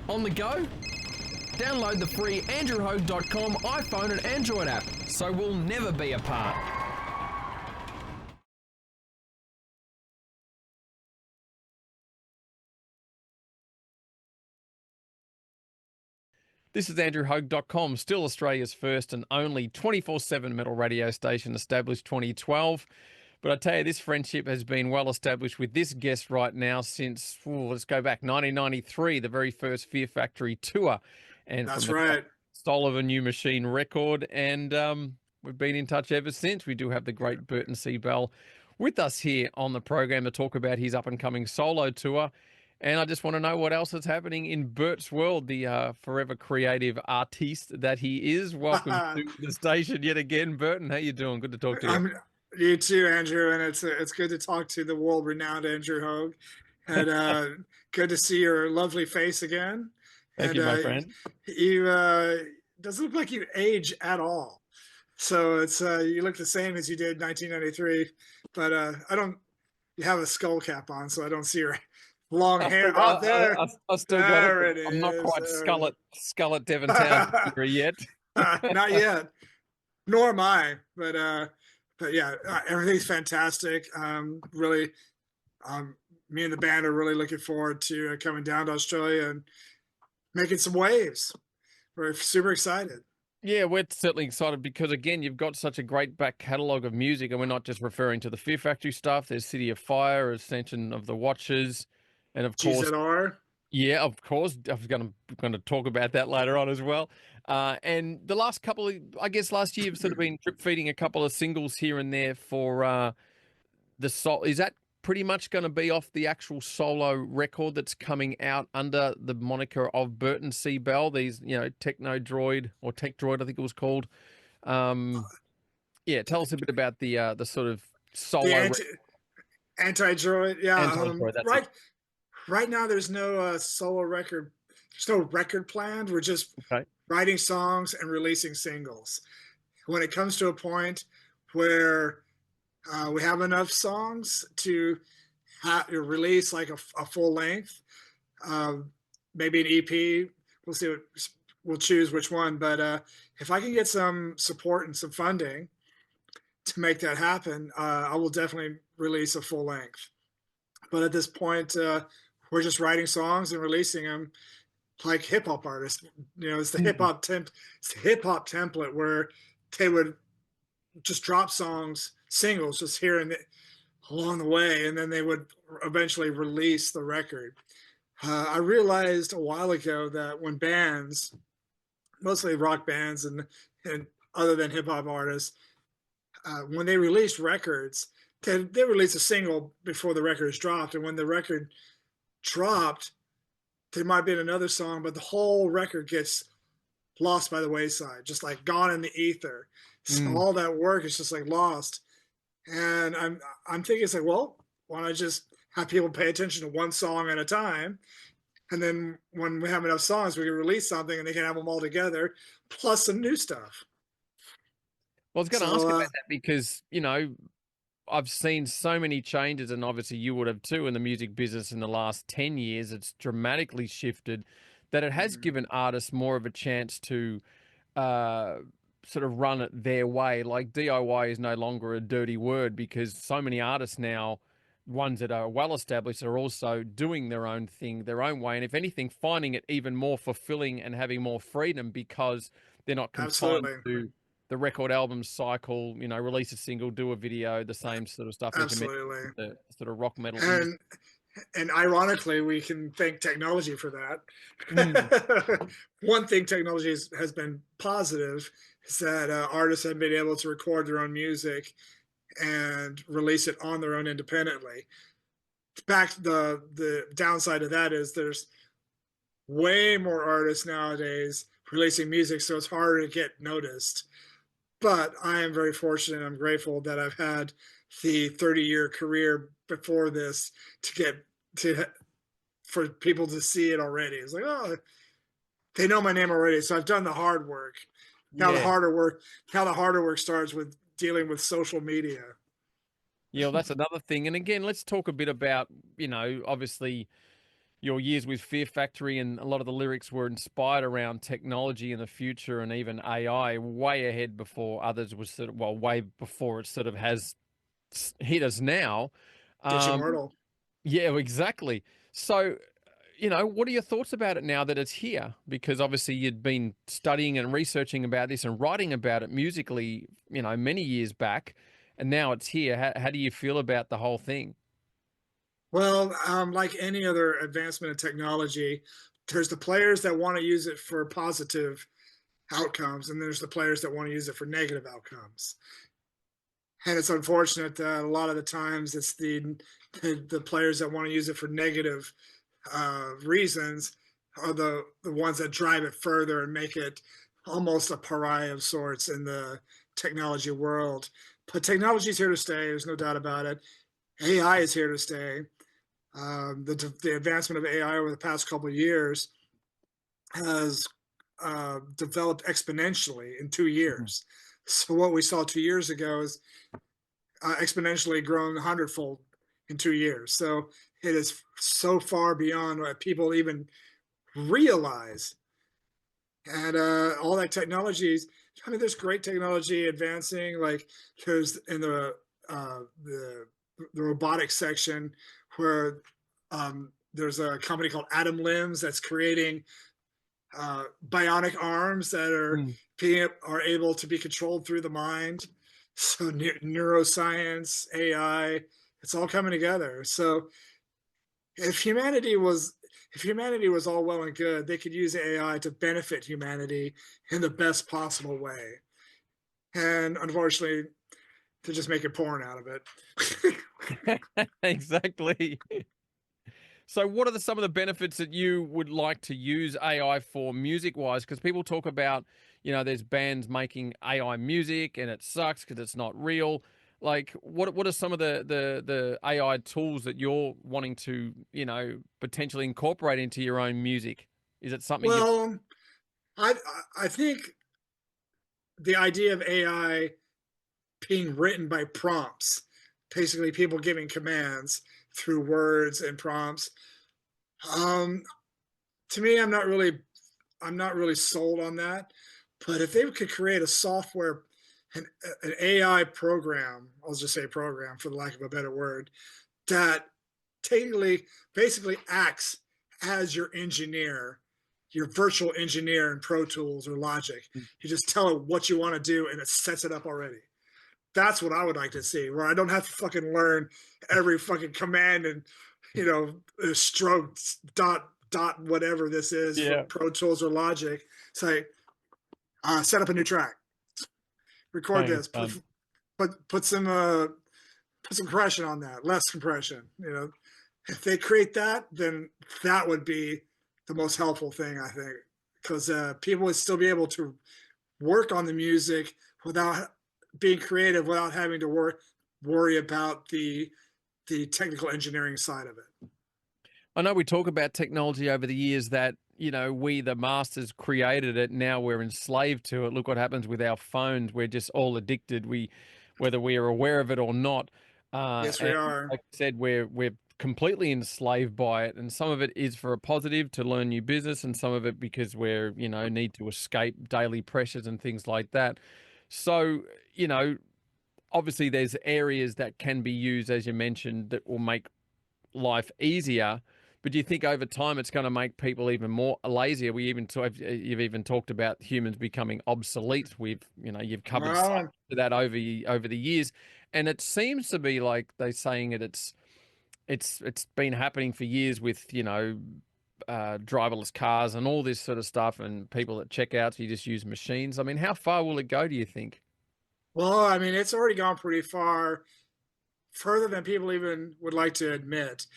On the go? Download the free andrewhogue.com iPhone and Android app so we'll never be apart. This is andrewhogue.com, still Australia's first and only 24/7 metal radio station, established 2012. But I tell you, this friendship has been well established with this guest right now since, let's go back, 1993, the very first Fear Factory tour. And That's from the right. Soul of a New Machine record. And we've been in touch ever since. We do have the great Burton C with us here on the program to talk about his up-and-coming solo tour. And I just want to know what else is happening in Bert's world, the forever creative artiste that he is. Welcome to the station yet again, Burton. How you doing? Good to talk to you. You too, Andrew, and it's good to talk to the world-renowned Andrew Hogue, and good to see your lovely face again. Thank you, my friend. You doesn't look like you age at all. So it's you look the same as you did in 1993, but I don't. You have a skull cap on, so I don't see your long hair. Oh, there. I still got it. I'm not quite Skullet Devontown yet. Not yet. Nor am I. But yeah, everything's fantastic. Really, me and the band are really looking forward to coming down to Australia and making some waves. We're super excited. Yeah, we're certainly excited because, again, you've got such a great back catalogue of music, and we're not just referring to the Fear Factory stuff. There's City of Fire, Ascension of the Watchers, and of course, GZR. Yeah, of course. I was going to talk about that later on as well. And the last couple of, I guess last year, you've sort of been drip feeding a couple of singles here and there for the soul. Is that pretty much going to be off the actual solo record that's coming out under the moniker of Burton C. Bell? These, Techno Droid or Tech Droid, I think it was called. Yeah, tell us a bit about the sort of solo anti-droid. Yeah, Anti-droid, right. Right now, there's no solo record. There's no record planned. We're just writing songs and releasing singles. When it comes to a point where we have enough songs to release like a full length, maybe an EP. We'll see. We'll choose which one. But if I can get some support and some funding to make that happen, I will definitely release a full length. But at this point, we're just writing songs and releasing them like hip hop artists. It's the hip hop template where they would just drop singles just here and along the way, and then they would eventually release the record. I realized a while ago that when bands, mostly rock bands and other than hip hop artists, when they release records, they release a single before the record is dropped, and when the record dropped, there might be another song, but the whole record gets lost by the wayside, just like gone in the ether. So all that work is just like lost. And I'm thinking, it's like, well, why don't I just have people pay attention to one song at a time? And then when we have enough songs, we can release something and they can have them all together, plus some new stuff. Well, I was going to ask about that because, I've seen so many changes, and obviously you would have too, in the music business in the last 10 years. It's dramatically shifted, that it has given artists more of a chance to sort of run it their way. Like DIY is no longer a dirty word because so many artists now, ones that are well established, are also doing their own thing, their own way. And if anything, finding it even more fulfilling and having more freedom because they're not confined to the record album cycle, release a single, do a video, the same sort of stuff. Absolutely. The sort of rock metal. And ironically, we can thank technology for that. One thing technology has been positive is that artists have been able to record their own music and release it on their own independently. The downside of that is there's way more artists nowadays releasing music, so it's harder to get noticed. But I am very fortunate. I'm grateful that I've had the 30-year career before this for people to see it already. It's like, oh, they know my name already, so I've done the hard work. Now the harder work starts with dealing with social media. Yeah, well, that's another thing. And again, let's talk a bit about, obviously your years with Fear Factory, and a lot of the lyrics were inspired around technology in the future and even AI, way ahead before others was sort of, well, way before it sort of has hit us now. Get you Um, mortal. yeah, exactly. So, what are your thoughts about it now that it's here? Because obviously you'd been studying and researching about this and writing about it musically, many years back, and now it's here. How do you feel about the whole thing? Well, like any other advancement in technology, there's the players that want to use it for positive outcomes, and there's the players that want to use it for negative outcomes. And it's unfortunate that a lot of the times it's the players that want to use it for negative reasons are the ones that drive it further and make it almost a pariah of sorts in the technology world. But technology is here to stay. There's no doubt about it. AI is here to stay. The advancement of AI over the past couple of years has developed exponentially in 2 years. So what we saw 2 years ago is exponentially grown 100-fold in 2 years. So it is so far beyond what people even realize. And all that technology is, I mean, there's great technology advancing. Like there's in the robotics section where there's a company called Atom Limbs that's creating bionic arms that Mm. are able to be controlled through the mind. So neuroscience, AI, it's all coming together. So if humanity was if humanity was all well and good, they could use AI to benefit humanity in the best possible way. And unfortunately, to just make a porn out of it. Exactly. So, what are some of the benefits that you would like to use AI for music wise? Because people talk about, there's bands making AI music and it sucks because it's not real. Like, what are some of the AI tools that you're wanting to, potentially incorporate into your own music? Is it something you? Well, I I think the idea of AI being written by prompts, basically people giving commands through words and prompts. Um, to me, I'm not really sold on that. But if they could create a software, an, an AI program, I'll just say program for the lack of a better word, that technically basically acts as your engineer, your virtual engineer in Pro Tools or Logic. You just tell it what you want to do and it sets it up already. That's what I would like to see, where I don't have to fucking learn every fucking command and stroke dot whatever this is for Yeah. Pro Tools or Logic. Say, set up a new track, record Hang this, on. put some compression on that, less compression. If they create that, then that would be the most helpful thing, I think, because people would still be able to work on the music without being creative, without having to worry about the technical engineering side of it. I know we talk about technology over the years that, we, the masters, created it. Now we're enslaved to it. Look what happens with our phones. We're just all addicted. Whether we are aware of it or not. Yes, we And are. like I said, we're completely enslaved by it. And some of it is for a positive to learn new business, and some of it because we're, need to escape daily pressures and things like that. So, obviously there's areas that can be used, as you mentioned, that will make life easier. But do you think over time it's going to make people even more lazier? You've even talked about humans becoming obsolete. You've covered so Well, much of that over the years, and it seems to be like they're saying it's been happening for years with driverless cars and all this sort of stuff, and people at checkouts you just use machines. I mean, how far will it go? Do you think? well, I mean, it's already gone pretty far, further than people even would like to admit.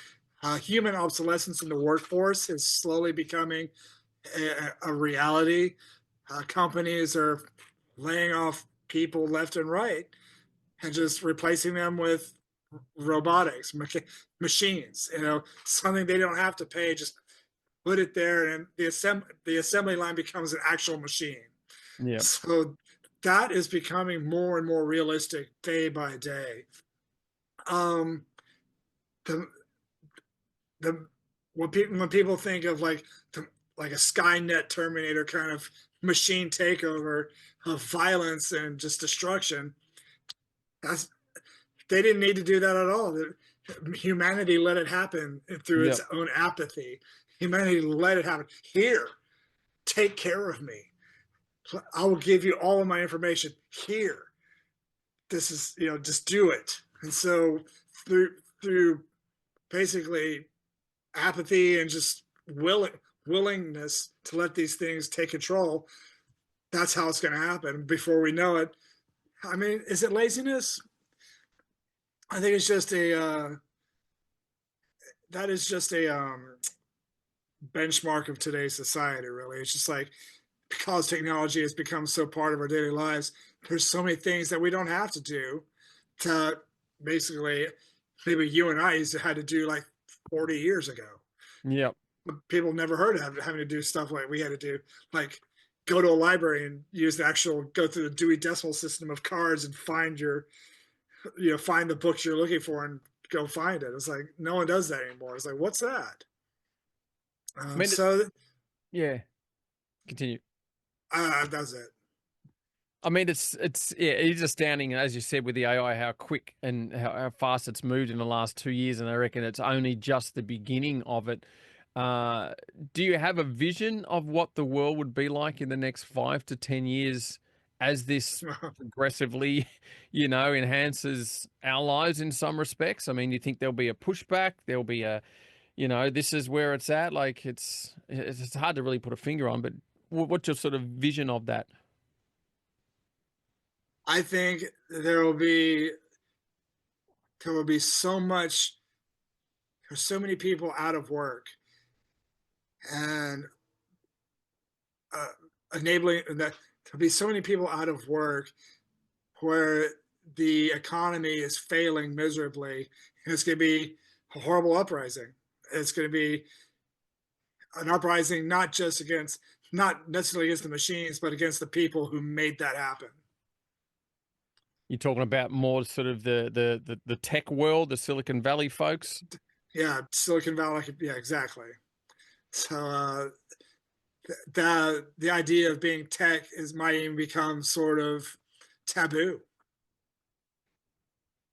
Human obsolescence in the workforce is slowly becoming a reality. Companies are laying off people left and right and just replacing them with robotics, machines. Something they don't have to pay, just put it there, and the assembly line becomes an actual machine. Yeah. So that is becoming more and more realistic day by day. Um, the the when people think of like a Skynet Terminator kind of machine takeover of violence and just destruction, that's they didn't need to do that at all. Humanity let it happen through its Yep. own apathy. Humanity let it happen. Here, take care of me. I will give you all of my information. Here, this is, just do it. And so through basically apathy and just willingness to let these things take control, that's how it's going to happen. Before we know it, I mean, is it laziness? I think it's just a that is just a benchmark of today's society. Really, it's just like, because technology has become so part of our daily lives, there's so many things that we don't have to do to basically, maybe you and I used to had to do like 40 years ago. Yep. People never heard of having to do stuff like we had to do, like go to a library and use the actual, go through the Dewey Decimal System of cards and find find the books you're looking for and go find it. It's like no one does that anymore. It's like, what's that? I mean, So yeah. Continue. That's it. I mean, it is astounding, as you said, with the AI, how quick and how fast it's moved in the last 2 years, and I reckon it's only just the beginning of it. Uh, do you have a vision of what the world would be like in the next 5 to 10 years as this progressively, enhances our lives in some respects? I mean, you think there'll be a pushback? There'll be this is where it's at. Like it's hard to really put a finger on, but what's your sort of vision of that? I think there will be so much. There's so many people out of work, and uh, enabling that there'll be so many people out of work where the economy is failing miserably, and it's going to be a horrible uprising. It's going to be an uprising not necessarily against the machines, but against the people who made that happen. You're talking about more sort of the tech world, the Silicon Valley folks. Yeah, Silicon Valley. Yeah, exactly. So the idea of being tech is might even become sort of taboo.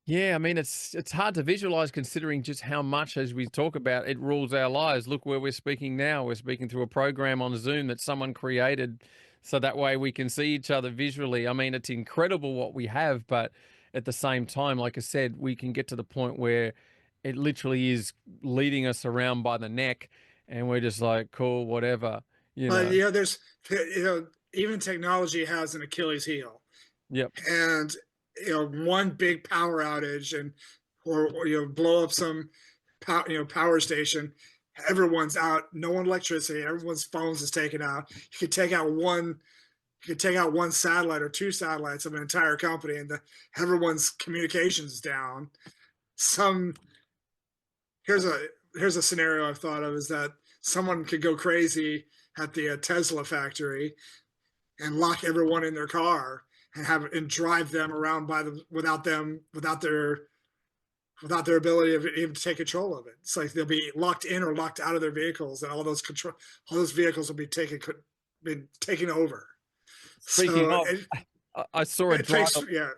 Yeah, I mean it's hard to visualize considering just how much, as we talk about, it rules our lives. Look where we're speaking now. We're speaking through a program on Zoom that someone created so that way we can see each other visually. I mean, it's incredible what we have, but at the same time, like I said, we can get to the point where it literally is leading us around by the neck and we're just like, cool, whatever, you But know. there's even technology has an Achilles heel, Yep. and one big power outage and or blow up some power station, everyone's out, no electricity, everyone's phones is taken out. You could take out one satellite or two satellites of an entire company, and everyone's communications down. Some here's a here's a scenario I've thought of, is that someone could go crazy at the Tesla factory and lock everyone in their car and drive them around without their ability of even to take control of it. It's like they'll be locked in or locked out of their vehicles, and all those vehicles will be taken over. Speaking So of, I saw a it takes, driver. yeah.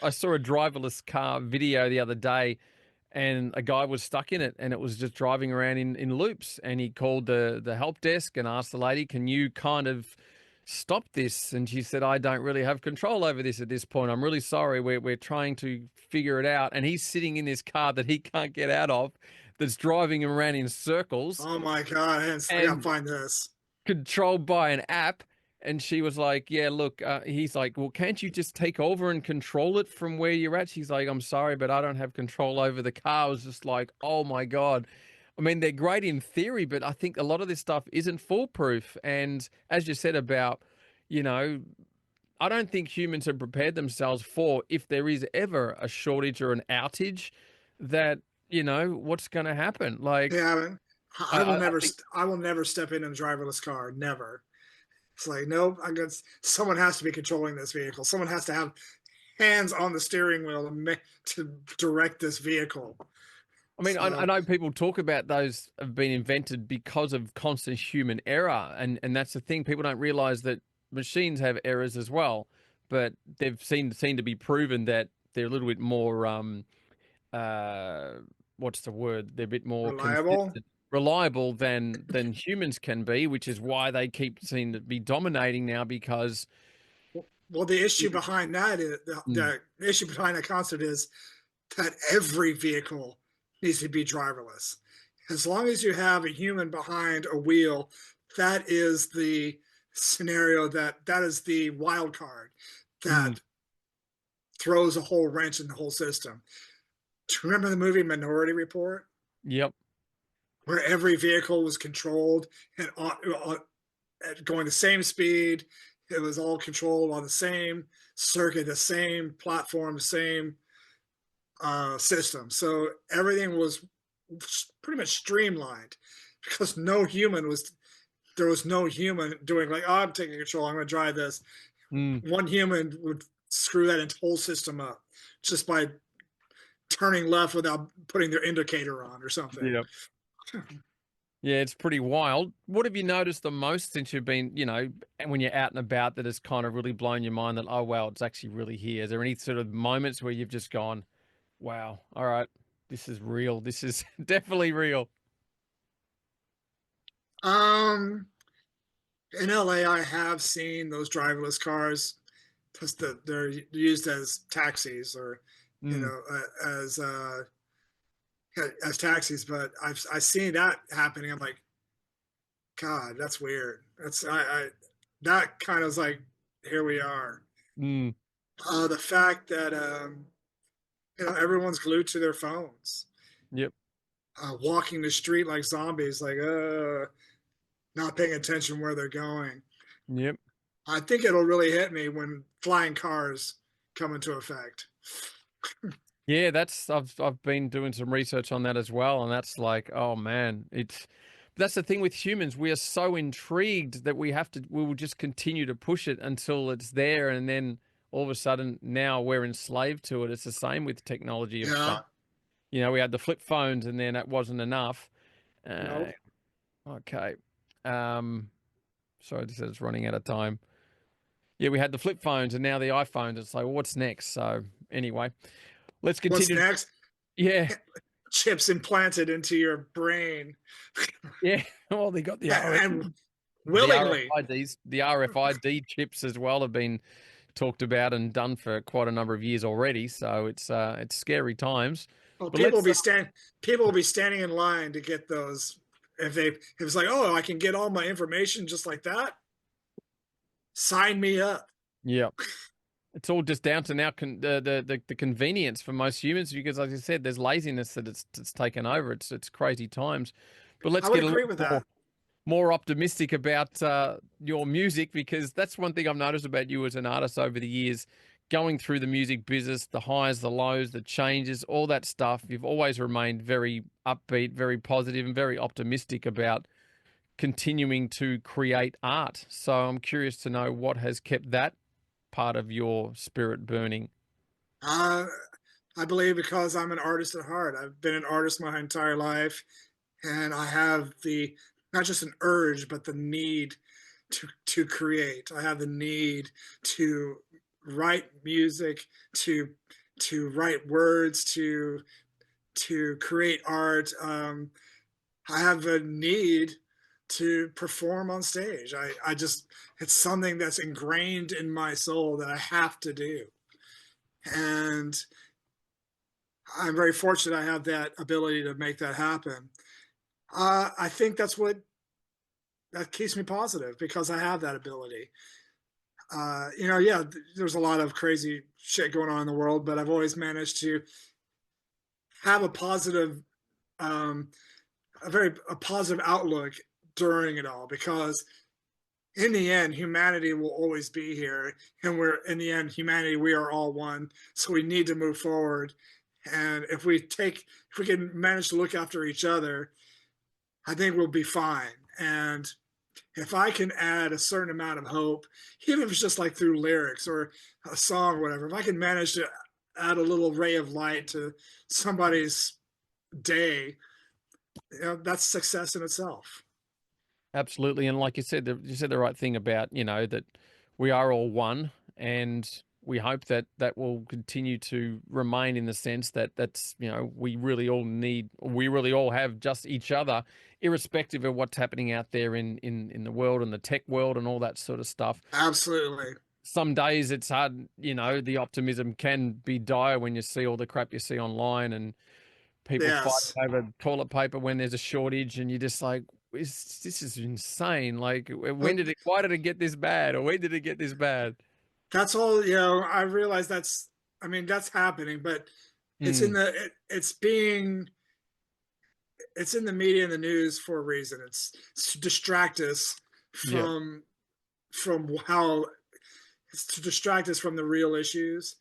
I saw a driverless car video the other day, and a guy was stuck in it, and it was just driving around in loops. And he called the help desk and asked the lady, "Can you kind of stop this?" And she said, "I don't really have control over this at this point. I'm really sorry. We're trying to figure it out." And he's sitting in this car that he can't get out of, that's driving him around in circles, Oh my god, I gotta and find this. controlled by an app. And she was like, yeah, look, he's like, well, can't you just take over and control it from where you're at? She's like, I'm sorry, but I don't have control over the car. I was just like, oh my God. I mean, they're great in theory, but I think a lot of this stuff isn't foolproof. And as you said about, you know, I don't think humans have prepared themselves for, if there is ever a shortage or an outage, that, what's going to happen. Like, Yeah, I think I will never step in a driverless car. Never. It's like, nope, I guess someone has to be controlling this vehicle. Someone has to have hands on the steering wheel to direct this vehicle. I mean, I So know people talk about those have been invented because of constant human error, and that's the thing. People don't realize that machines have errors as well, but they've seen to be proven that they're a little bit more uh, what's the word? They're a bit more reliable. consistent, reliable than humans can be, which is why they keep seem to be dominating now because. Well, the issue behind that is Mm, the issue behind that concept is that every vehicle needs to be driverless. As long as you have a human behind a wheel, that is the scenario that is the wild card mm, that throws a whole wrench in the whole system. Do you remember the movie Minority Report, yep. where every vehicle was controlled and going the same speed? It was all controlled on the same circuit, the same platform, the same system. So everything was pretty much streamlined because there was no human doing like, oh, I'm taking control, I'm going to drive this. Mm, One human would screw that whole system up just by turning left without putting their indicator on or something. yep. Yeah, it's pretty wild. What have you noticed the most since you've been, and when you're out and about that has kind of really blown your mind that, oh, wow, it's actually really here? Is there any sort of moments where you've just gone, wow, all right, this is real. This is definitely real. Um, in LA, I have seen those driverless cars because they're used as taxis or, you Mm, know, as taxis. But I've seen that happening. I'm like, God, that's weird. I that kind of is like, here we are. mm, The fact that everyone's glued to their phones, yep, walking the street like zombies, like not paying attention where they're going. yep. I think it'll really hit me when flying cars come into effect. Yeah, I've been doing some research on that as well, and that's like, oh man, that's the thing with humans. We are so intrigued that we will just continue to push it until it's there, and then all of a sudden now we're enslaved to it. It's the same with technology of phone. Yeah. We had the flip phones, and then that wasn't enough. Uh, Nope. okay. Um, sorry, I said it's running out of time. Yeah, we had the flip phones, and now the iPhones. It's like, well, what's next? So anyway, let's What's continue. next? Yeah. Chips implanted into your brain, Yeah, well, they got and the willingly. RFIDs, the RFID chips as well have been talked about and done for quite a number of years already. So it's scary times. Well, But let's people will be standing in line to get those. If it's like, oh, I can get all my information just like that, sign me up. yeah, it's all just down to now the convenience for most humans because, like I said, there's laziness that it's taken over. It's crazy times. But let's I would get a agree little with more that. more optimistic about your music because that's one thing I've noticed about you as an artist over the years. Going through the music business, the highs, the lows, the changes, all that stuff, you've always remained very upbeat, very positive, and very optimistic about continuing to create art. So I'm curious to know what has kept that part of your spirit burning. Uh, I believe because I'm an artist at heart. I've been an artist my entire life, and I have the not just an urge, but the need to create. I have the need to write music, to write words, to create art. I have a need to perform on stage. I just it's something that's ingrained in my soul that I have to do, and I'm very fortunate I have that ability to make that happen. I think that's what that keeps me positive because I have that ability. Yeah, there's a lot of crazy shit going on in the world, but I've always managed to have um, a positive outlook during it all because in the end, humanity will always be here, and we're in the end, humanity, we are all one. So we need to move forward, and if we can manage to look after each other, I think we'll be fine. And if I can add a certain amount of hope, even if it's just like through lyrics or a song or whatever, if I can manage to add a little ray of light to somebody's day, that's success in itself. Absolutely. And like you said the right thing about, that we are all one, and we hope that that will continue to remain in the sense that we really all have just each other, irrespective of what's happening out there in the world and the tech world and all that sort of stuff. Absolutely. Some days it's hard, the optimism can be dire when you see all the crap you see online and people fighting Yes. over toilet paper when there's a shortage, and you're just like, this is insane. Like, But why did it get this bad, or when did it get this bad? that's all, I realize I mean, that's happening, but it's in Mm, it's being, it's in the media and the news for a reason. It's to distract us yep, from, how, it's to distract us from the real issues,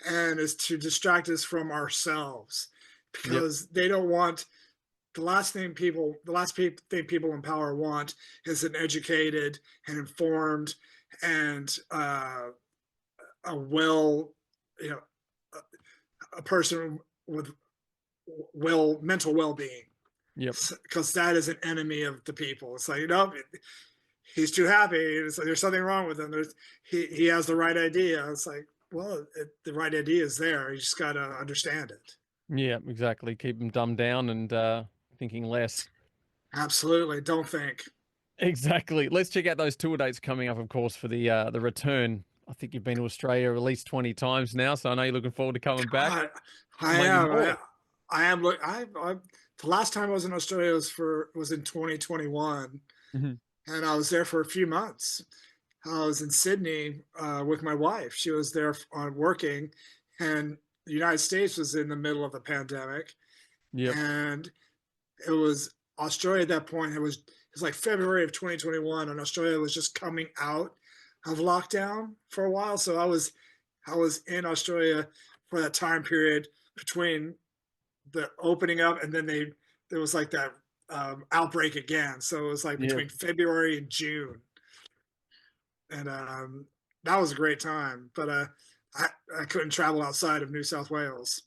and is to distract us from ourselves, yep, because they don't want, the last thing people in power want is an educated and informed and a well, you know, a person with mental well-being, yep. because that is an enemy of the people. It's like, he's too happy. It's like there's something wrong with him. He has the right idea. It's like, well, the right idea is there. You just got to understand it. Yeah, exactly. Keep them dumbed down and thinking less. Absolutely. Don't think. Exactly. Let's check out those tour dates coming up, of course, for the return. I think you've been to Australia at least 20 times now, so I know you're looking forward to coming back. I, Or I maybe am. more. I am. Look, the last time I was in Australia was in 2021, Mhm. and I was there for a few months. I was in Sydney with my wife. She was there working, and the United States was in the middle of the pandemic, Yep. and it was Australia at that point. It was like February of 2021, and Australia was just coming out of lockdown for a while. So I was in Australia for that time period between the opening up, and then there was like that outbreak again. So it was like Yep. between February and June, and that was a great time. But I couldn't travel outside of New South Wales.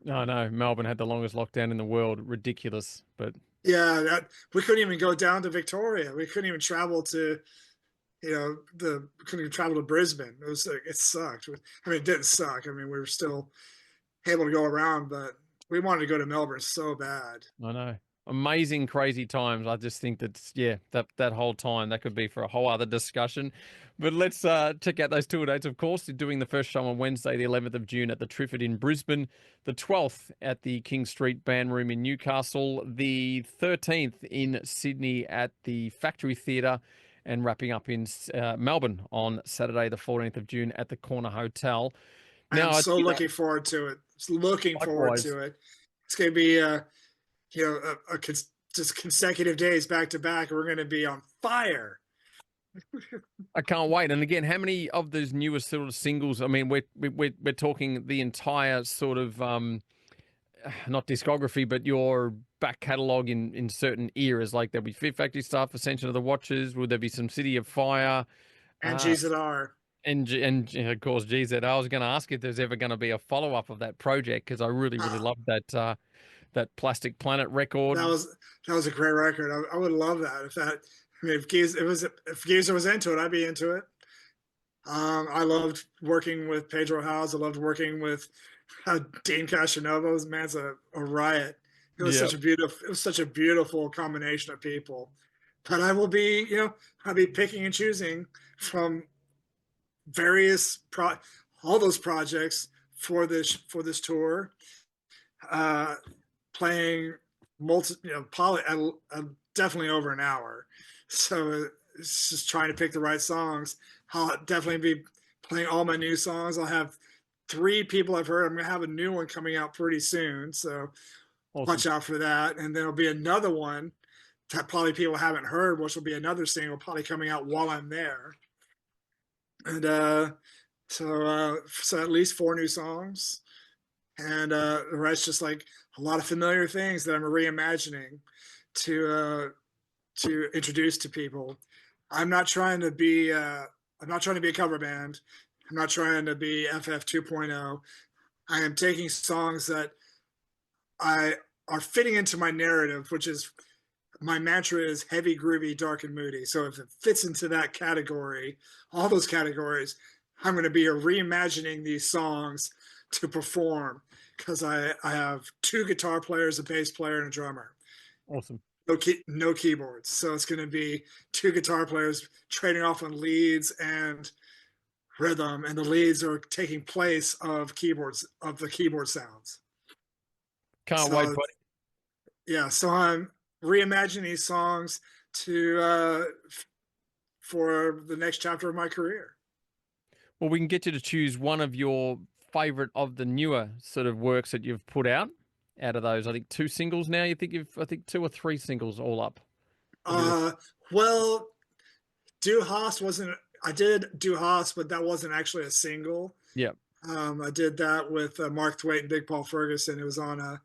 No, no. Melbourne had the longest lockdown in the world. Ridiculous. But Yeah, we couldn't even go down to Victoria. We couldn't even travel to, we couldn't even travel to Brisbane. It was like, it sucked. I mean, it didn't suck. I mean, we were still able to go around, but we wanted to go to Melbourne so bad. I know. Amazing, crazy times. I just think that, yeah, that whole time, that could be for a whole other discussion. But let's check out those tour dates. Of course, you're doing the first show on Wednesday, the 11th of June at the Triffid in Brisbane, the 12th at the King Street Band Room in Newcastle, the 13th in Sydney at the Factory Theatre, and wrapping up in Melbourne on Saturday, the 14th of June at the Corner Hotel. I am Now, so looking forward to it. Just looking forward likewise. to it. It's going to be, just consecutive days back to back. We're going to be on fire. I can't wait. And again, how many of those newest sort of singles? I mean, we're talking the entire sort of not discography, but your back catalogue in certain eras. Like there'll be Fear Factory stuff, Ascension of the Watchers. Will there be some City of Fire? And Uh, GZR. and of course, GZ. I was going to ask if there's ever going to be a follow up of that project because I really really Uh, loved that Plastic Planet record. that was that was a great record. I would love that. I mean, if Geezer was into it, I'd be into it. I loved working with Pedro House. I loved working with Dean Casanova. Man's a riot. Yeah, It was such a beautiful combination of people. But I'll be picking and choosing from all those projects for this tour, uh, playing definitely over an hour. So it's just trying to pick the right songs. I'll definitely be playing all my new songs. I'll have three people I've heard. I'm gonna have a new one coming out pretty soon, so awesome. watch out for that. And there'll be another one that probably people haven't heard, which will be another single probably coming out while I'm there. And so at least four new songs, and the rest just like a lot of familiar things that I'm reimagining to introduce to people. I'm not trying to be a cover band. I'm not trying to be FF 2.0. I am taking songs that I are fitting into my narrative, which is my mantra is heavy, groovy, dark, and moody. So if it fits into that category, all those categories, I'm going to be reimagining these songs to perform because I have two guitar players, a bass player, and a drummer. Awesome. No keyboards. So it's going to be two guitar players trading off on leads and rhythm, and the leads are taking place of the keyboard sounds. Can't wait, So buddy. yeah, so I'm reimagining these songs to for the next chapter of my career. Well, we can get you to choose one of your favorite of the newer sort of works that you've put out of those. I think two singles now. I think two or three singles all up. Uh, well, Du Hast wasn't. I did Du Hast, but that wasn't actually a single. Yeah. I did that with Mark Thwaite and Big Paul Ferguson. It was on a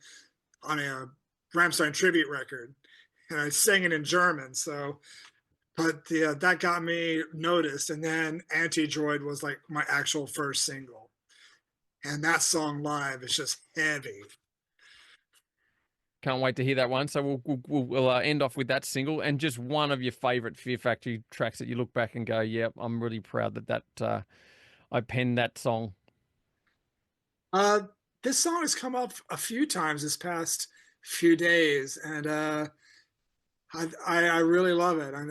Rammstein tribute record, and I sang it in German. So, but that got me noticed. And then Anti Droid was like my actual first single, and that song live is just heavy. Can't wait to hear that one. So we'll end off with that single and just one of your favorite Fear Factory tracks that you look back and go, "Yep, I'm really proud that I penned that song." Uh, this song has come up a few times this past few days, and I really love it. I'm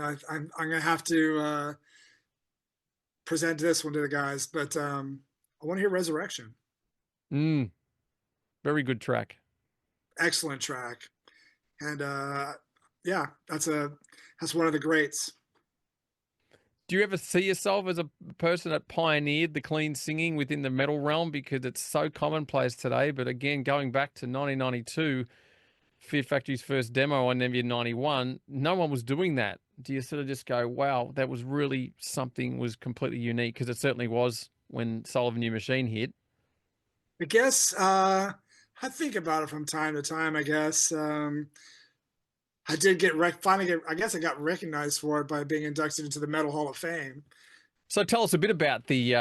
gonna have to present this one to the guys, but I want to hear Resurrection. Mm, very good track. Excellent track, and yeah, that's one of the greats. Do you ever see yourself as a person that pioneered the clean singing within the metal realm? Because it's so commonplace today. But again, going back to 1992, Fear Factory's first demo on Never 91, no one was doing that. Do you sort of just go, wow, that was really something was completely unique? Because it certainly was when Soul of a New Machine hit. I guess I think about it from time to time. I guess I did finally get. I guess I got recognized for it by being inducted into the Metal Hall of Fame. So tell us a bit about the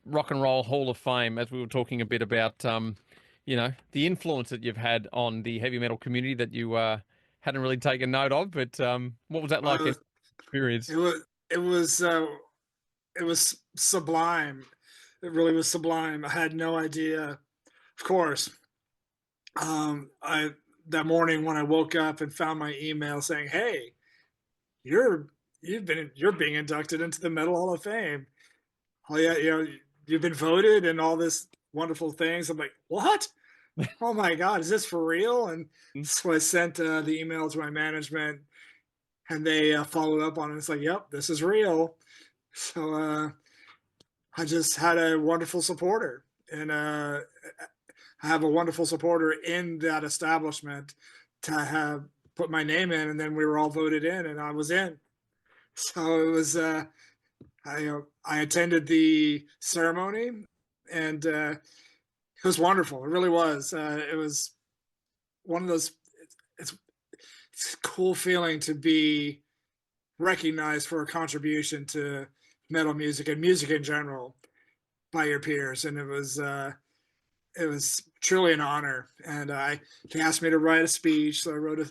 Rock and Roll Hall of Fame, as we were talking a bit about, the influence that you've had on the heavy metal community that you hadn't really taken note of. But what was that like in Uh, experience? it was it was uh, it was sublime. It really was sublime. I had no idea. Of course, I that morning when I woke up and found my email saying, "Hey, you're you're being inducted into the Metal Hall of Fame." Oh yeah, you've been voted and all this wonderful things. I'm like, what? Oh my God, is this for real? And so I sent the email to my management, and they followed up on it. It's like, yep, this is real. So I just had a wonderful supporter, and I have a wonderful supporter in that establishment to have put my name in, and then we were all voted in, and I was in. So it was. I attended the ceremony, and it was wonderful. It really was. It was one of those. It's, it's a cool feeling to be recognized for a contribution to metal music and music in general by your peers, and it was truly an honor. And they asked me to write a speech, so I wrote a.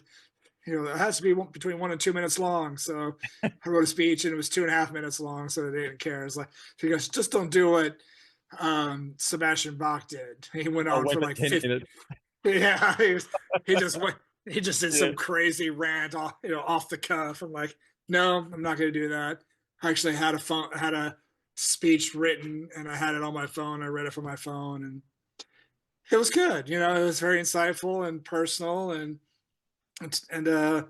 It has to be between 1 and 2 minutes long. So I wrote a speech, and it was 2.5 minutes long, so they didn't care. It's like, he goes, just don't do what Sebastian Bach did. He went Oh, on wait for for like 10 50. minutes. Yeah, he just went. He just did Yeah. some crazy rant off, off the cuff. I'm like, no, I'm not going to do that. I actually had a speech written, and I had it on my phone. I read it from my phone, and it was good. It was very insightful and personal, and it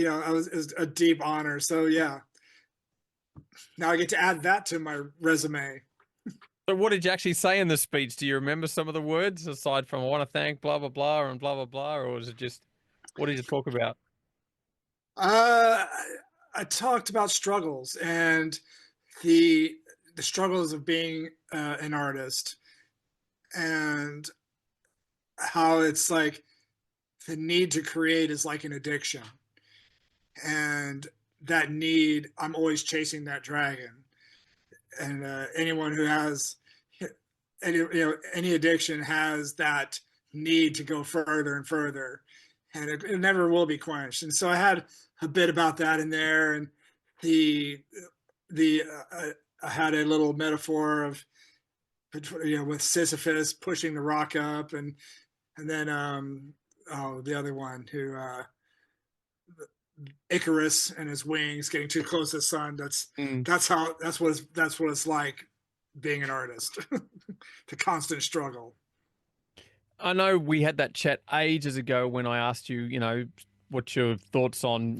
was a deep honor. So yeah, now I get to add that to my resume. So what did you actually say in the speech? Do you remember some of the words aside from "I want to thank blah blah blah" and blah blah blah, or was it just what did you talk about? Uh, I talked about struggles and the the struggles of being an artist, and how it's like the need to create is like an addiction, and that need, I'm always chasing that dragon. And anyone who has any addiction has that need to go further and further, and it never will be quenched. And so I had a bit about that in there, and the I had a little metaphor of, with Sisyphus pushing the rock up, and then the other one who Icarus and his wings getting too close to the sun. Mm. That's what it's like being an artist. The constant struggle. I know we had that chat ages ago when I asked you, what's your thoughts on,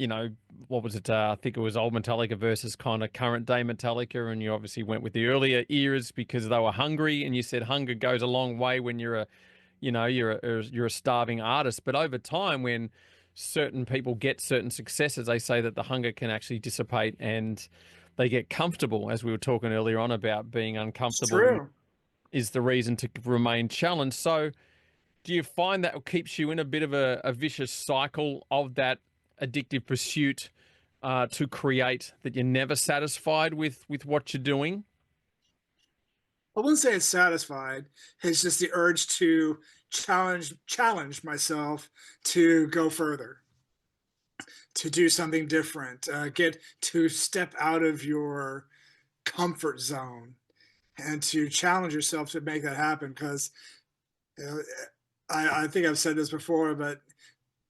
what was it? I think it was old Metallica versus kind of current day Metallica, and you obviously went with the earlier eras because they were hungry, and you said hunger goes a long way when you're a starving artist. But over time, when certain people get certain successes, they say that the hunger can actually dissipate and they get comfortable, as we were talking earlier on about being It's uncomfortable true. is the reason to remain challenged. So do you find that keeps you in a bit of a vicious cycle of that addictive pursuit to create, that you're never satisfied with what you're doing? I wouldn't say it's satisfied. It's just the urge to challenge myself to go further, to do something different, get to step out of your comfort zone, and to challenge yourself to make that happen. Because you know, I think I've said this before, but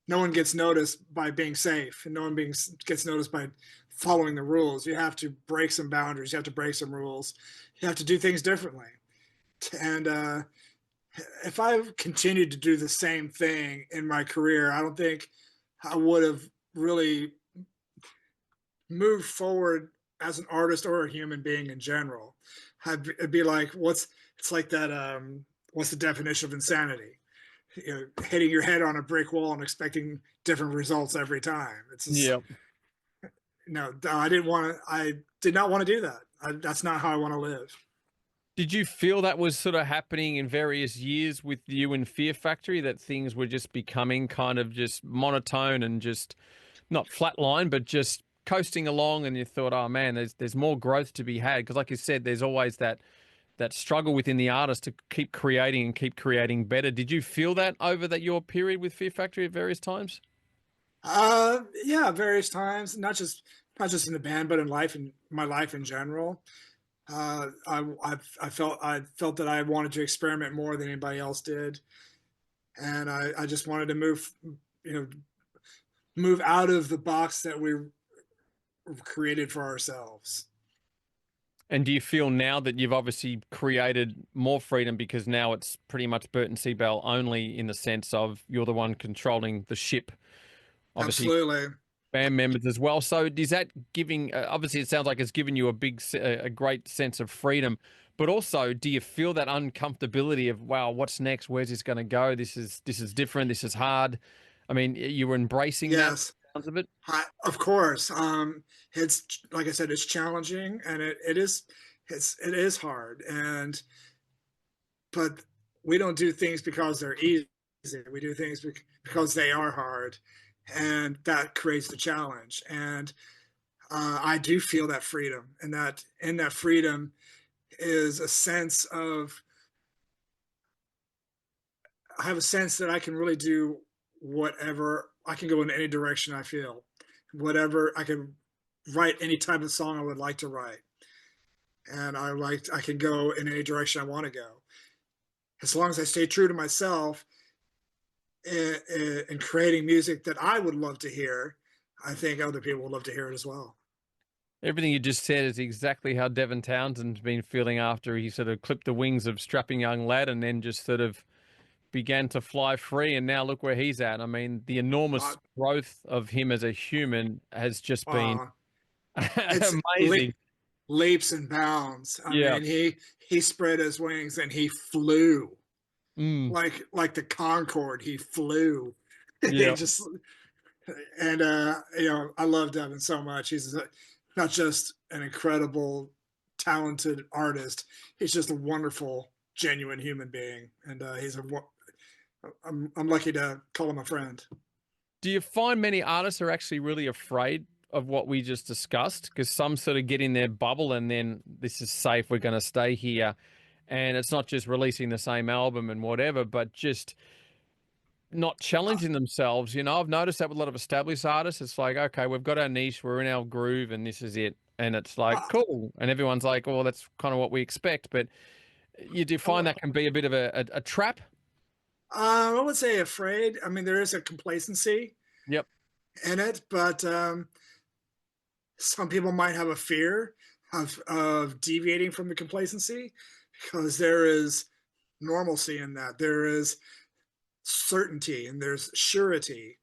no one gets noticed by being safe, and no one gets noticed by following the rules. You have to break some boundaries. You have to break some rules. You have to do things differently. And if I continued to do the same thing in my career, I don't think I would have really moved forward as an artist or a human being in general. It'd be like, it's like that. What's the definition of insanity? Hitting your head on a brick wall and expecting different results every time. It's just, Yeah. no, I did not want to do that. That's not how I want to live. Did you feel that was sort of happening in various years with you and Fear Factory, that things were just becoming kind of just monotone and just not flatline, but just coasting along, and you thought, oh man, there's more growth to be had? Because like you said, there's always that struggle within the artist to keep creating and keep creating better. Did you feel that over that your period with Fear Factory at various times? Yeah, various times, not just in the band, but in life, in my life in general. I felt that I wanted to experiment more than anybody else did, and I just wanted to you know, move out of the box that we created for ourselves. And do you feel now that you've obviously created more freedom because now it's pretty much Burton C. Bell only, in the sense of you're the one controlling the ship, obviously Absolutely. band members as well. So is that giving, obviously it sounds like it's given you a great sense of freedom, but also do you feel that uncomfortability of, wow, what's next? Where's this going to go? This is different. This is hard. I mean, you were embracing that Yes. sounds of it. Of course. It's like I said, it's challenging, and it is hard, and but we don't do things because they're easy. We do things because they are hard, and that creates the challenge. And I do feel that freedom, and that in that freedom is a sense of I have a sense that I can really do whatever. I can go in any direction I feel, whatever. I can write any type of song I would like to write, and I can go in any direction I want to go, as long as I stay true to myself in creating music that I would love to hear. I think other people would love to hear it as well. Everything you just said is exactly how Devin Townsend's been feeling after he sort of clipped the wings of Strapping Young Lad and then just sort of began to fly free. And now look where he's at. I mean, the Uh, enormous growth of him as a human has just been uh, it's amazing. leaps and bounds. I Yeah. mean, he spread his wings and he flew Mm, like the Concorde. He flew. He yeah. just and I love Devin so much. He's not just an incredible, talented artist. He's just a wonderful, genuine human being, and I'm lucky to call him a friend. Do you find many artists are actually really afraid of what we just discussed? Because some sort of get in their bubble and then this is safe, we're going to stay here. And it's not just releasing the same album and whatever, but just not challenging themselves. You know, I've noticed that with a lot of established artists. It's like, okay, we've got our niche, we're in our groove, and this is it. And it's like, Uh, cool. And everyone's like, oh, that's kind of what we expect. But you do find that can be a bit of a trap. I would say afraid. I mean, there is a complacency Yep. in it, but some people might have a fear of deviating from the complacency because there is normalcy in that. There is certainty and there's surety.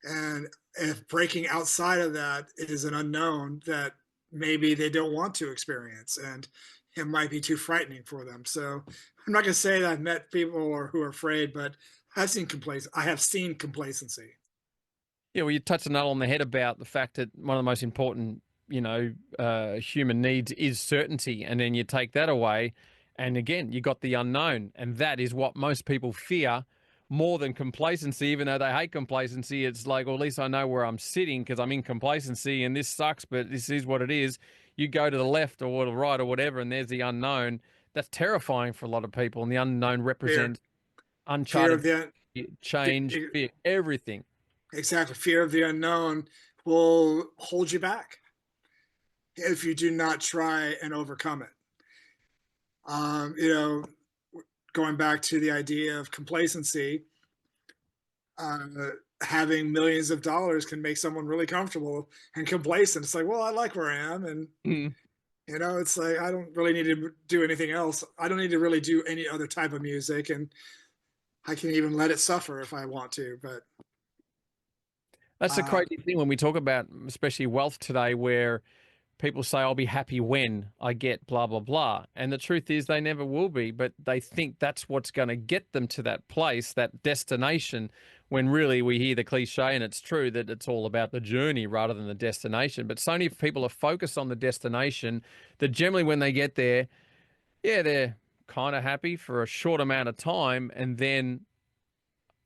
And if breaking outside of that is an unknown that maybe they don't want to experience, and it might be too frightening for them. So I'm not going to say that I've met people who are afraid, but I have seen complacency. Yeah, well, you touched a nail on the head about the fact that one of the most important, human needs is certainty, and then you take that away, and again, you got the unknown, and that is what most people fear more than complacency. Even though they hate complacency, it's like, well, at least I know where I'm sitting because I'm in complacency, and this sucks, but this is what it is. You go to the left or the right or whatever, and there's the unknown. That's terrifying for a lot of people, and the unknown Fear, represents fear uncharted of the change, fear, everything. exactly fear of the unknown will hold you back if you do not try and overcome it. You know, going back to the idea of complacency, uh, having millions of dollars can make someone really comfortable and complacent. It's like, well, I like where I am, and Mm. it's like I don't really need to do anything else. I don't need to really do any other type of music, and I can even let it suffer if I want to. But That's the uh, crazy thing when we talk about, especially wealth today, where people say, I'll be happy when I get blah, blah, blah. And the truth is, they never will be, but they think that's what's going to get them to that place, that destination, when really we hear the cliche, and it's true that it's all about the journey rather than the destination. But so many people are focused on the destination that generally when they get there, yeah, they're kind of happy for a short amount of time. And then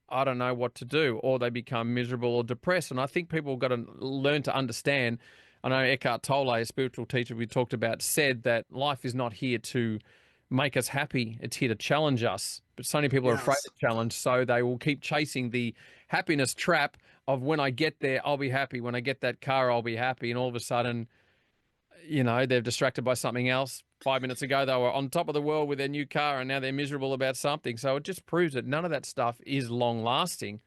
I don't know what to do, or they become miserable or depressed. And I think people have got to learn to understand. I know Eckhart Tolle, a spiritual teacher we talked about, said that life is not here to make us happy, it's here to challenge us. But so many people are afraid yes, of challenge, so they will keep chasing the happiness trap of when I get there, I'll be happy. When I get that car, I'll be happy. And all of a sudden, they're distracted by something else. 5 minutes ago, they were on top of the world with their new car, and now they're miserable about something. So it just proves that none of that stuff is long lasting.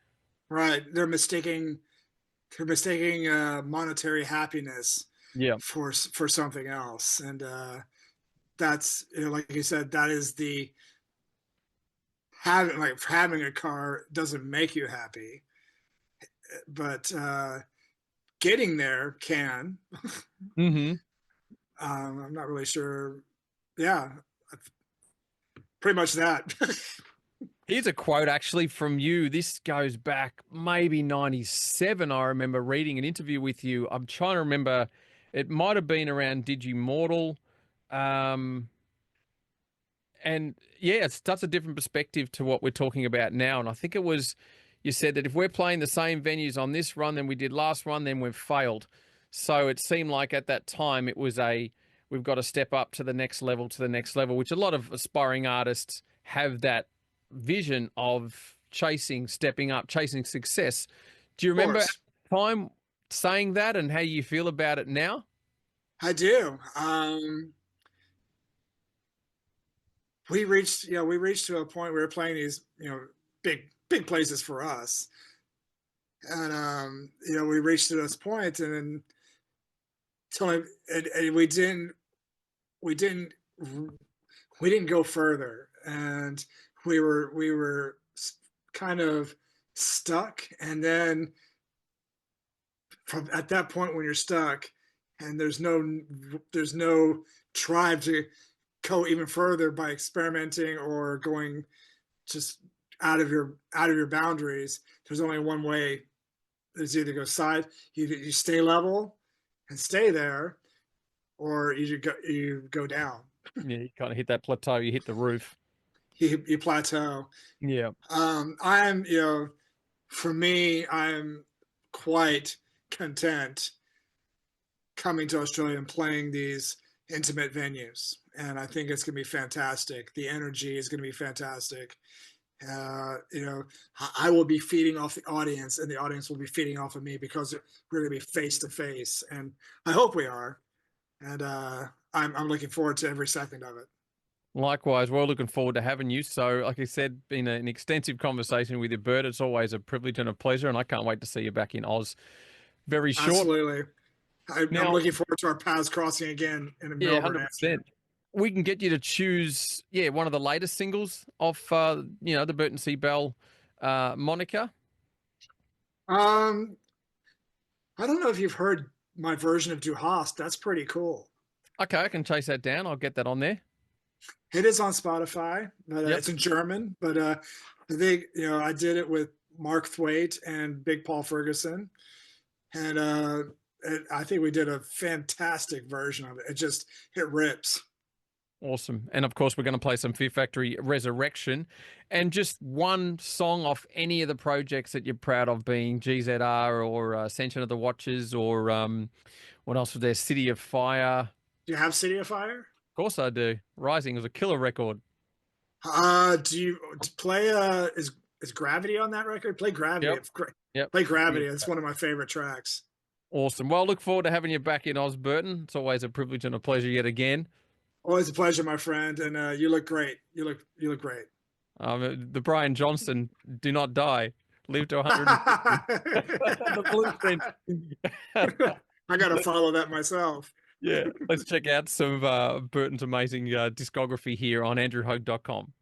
right. They're mistaking monetary happiness Yeah. for something else, and that's like you said, that is the having a car doesn't make you happy, but getting there can. Hmm. I'm not really sure. Yeah, pretty much that. Here's a quote actually from you. This goes back maybe 97. I remember reading an interview with you. I'm trying to remember. It might have been around Digimortal. Um, And yeah, it's such a different perspective to what we're talking about now. And I think it was, you said that if we're playing the same venues on this run than we did last run, then we've failed. So it seemed like at that time it was we've got to step up to the next level, which a lot of aspiring artists have that vision of chasing, stepping up, chasing success. Do you Of remember at course, the time saying that and how you feel about it now? I do. We reached to a point where we were playing these big places for us, and we reached to this point, and then and we didn't we didn't go further, and we were kind of stuck, and then from at that point when you're stuck and there's no drive to go even further by experimenting or going just out of your boundaries. There's only one way. There's either go side, you stay level and stay there, or you go down. Yeah, you kind of hit that plateau, you hit the roof. You plateau. Yeah. I'm for me, I'm quite content coming to Australia and playing these intimate venues. And I think it's going to be fantastic. The energy is going to be fantastic. You know, I will be feeding off the audience, and the audience will be feeding off of me because we're going to be face to face, and I hope we are. And I'm looking forward to every second of it. Likewise, we're looking forward to having you. So, like I said, been an extensive conversation with you, Bert. It's always a privilege and a pleasure, and I can't wait to see you back in Oz very short. Absolutely. I'm Now, looking forward to our paths crossing again in yeah, Melbourne, actually. 100%. We can get you to choose, yeah, one of the latest singles off, the Burton C. Bell moniker. Um, I don't know if you've heard my version of Du Hast. That's pretty cool. Okay, I can chase that down. I'll get that on there. It is on Spotify, but Yep. it's in German. But I think I did it with Mark Thwaite and Big Paul Ferguson, and I think we did a fantastic version of it. It rips. Awesome. And of course, we're going to play some Fear Factory Resurrection and just one song off any of the projects that you're proud of, being GZR or Ascension of the Watchers, or what else was there? City of Fire. Do you have City of Fire? Of course I do. Rising was a killer record. Do you play is Gravity on that record? Play Gravity. Yep. Yep. Play Gravity. It's one of my favorite tracks. Awesome. Well, look forward to having you back in Osburton. It's always a privilege and a pleasure yet again. Always a pleasure, my friend, and you look great. You look great. The Brian Johnston, do not die, live to 150. The blueprint. I gotta follow that myself. Yeah, let's check out some Burton's amazing discography here on andrewhogue.com.